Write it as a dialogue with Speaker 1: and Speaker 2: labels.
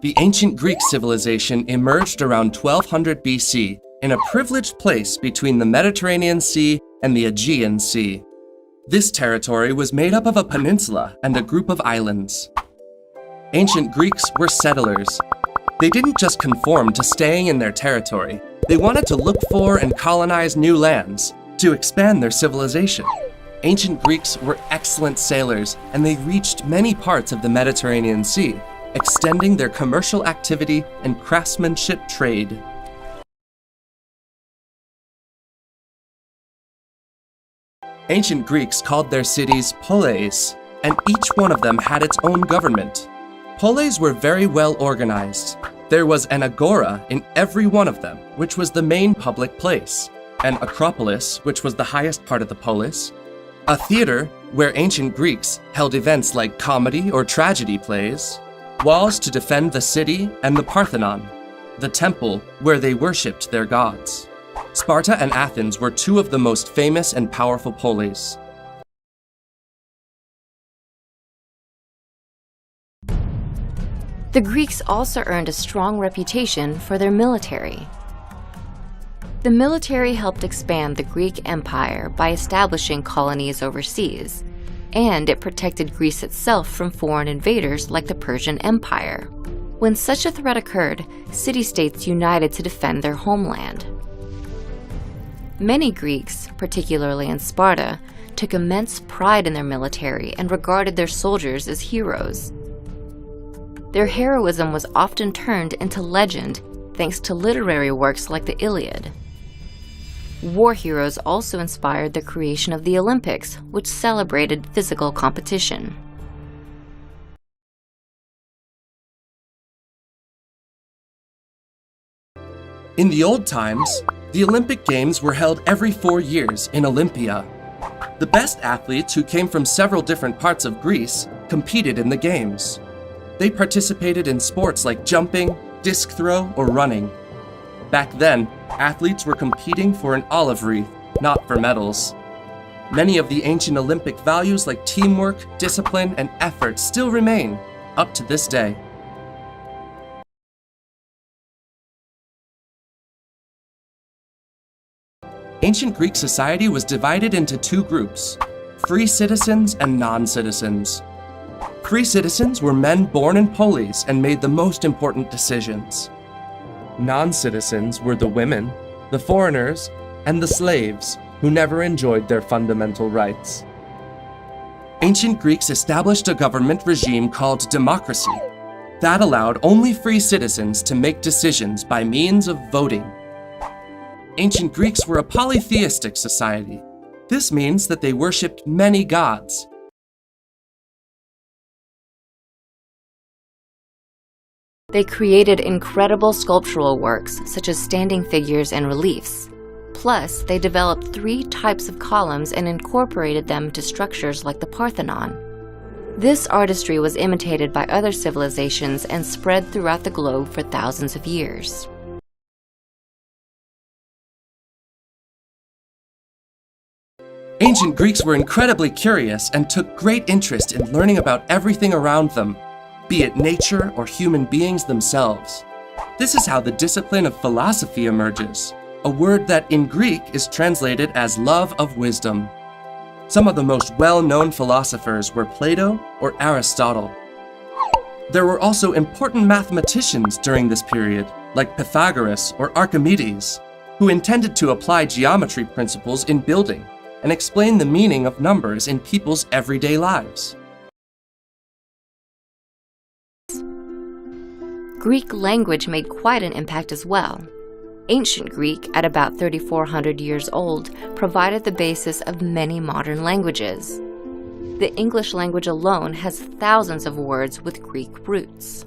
Speaker 1: The ancient Greek civilization emerged around 1200 BC in a privileged place between the Mediterranean Sea and the Aegean Sea. This territory was made up of a peninsula and a group of islands. Ancient Greeks were settlers. They didn't just conform to staying in their territory. They wanted to look for and colonize new lands to expand their civilization. Ancient Greeks were excellent sailors, and they reached many parts of the Mediterranean Sea, extending their commercial activity and craftsmanship trade. Ancient Greeks called their cities poleis, and each one of them had its own government. Poleis were very well organized. There was an agora in every one of them, which was the main public place, an acropolis, which was the highest part of the polis, a theater where ancient Greeks held events like comedy or tragedy plays, walls to defend the city, and the Parthenon, the temple where they worshipped their gods. Sparta and Athens were two of the most famous and powerful poleis.
Speaker 2: The Greeks also earned a strong reputation for their military. The military helped expand the Greek Empire by establishing colonies overseas, and it protected Greece itself from foreign invaders like the Persian Empire. When such a threat occurred, city-states united to defend their homeland. Many Greeks, particularly in Sparta, took immense pride in their military and regarded their soldiers as heroes. Their heroism was often turned into legend thanks to literary works like the Iliad. War heroes also inspired the creation of the Olympics, which celebrated physical competition.
Speaker 1: In the old times, the Olympic Games were held every 4 years in Olympia. The best athletes who came from several different parts of Greece competed in the games. They participated in sports like jumping, disc throw, or running. Back then, athletes were competing for an olive wreath, not for medals. Many of the ancient Olympic values like teamwork, discipline, and effort still remain, up to this day. Ancient Greek society was divided into two groups: free citizens and non-citizens. Free citizens were men born in polis and made the most important decisions. Non-citizens were the women, the foreigners, and the slaves who never enjoyed their fundamental rights. Ancient Greeks established a government regime called democracy that allowed only free citizens to make decisions by means of voting. Ancient Greeks were a polytheistic society. This means that they worshipped many gods.
Speaker 2: They created incredible sculptural works, such as standing figures and reliefs. Plus, they developed 3 types of columns and incorporated them to structures like the Parthenon. This artistry was imitated by other civilizations and spread throughout the globe for thousands of years.
Speaker 1: Ancient Greeks were incredibly curious and took great interest in learning about everything around them, be it nature or human beings themselves. This is how the discipline of philosophy emerges, a word that in Greek is translated as love of wisdom. Some of the most well-known philosophers were Plato or Aristotle. There were also important mathematicians during this period, like Pythagoras or Archimedes, who intended to apply geometry principles in building and explain the meaning of numbers in people's everyday lives.
Speaker 2: Greek language made quite an impact as well. Ancient Greek, at about 3,400 years old, provided the basis of many modern languages. The English language alone has thousands of words with Greek roots.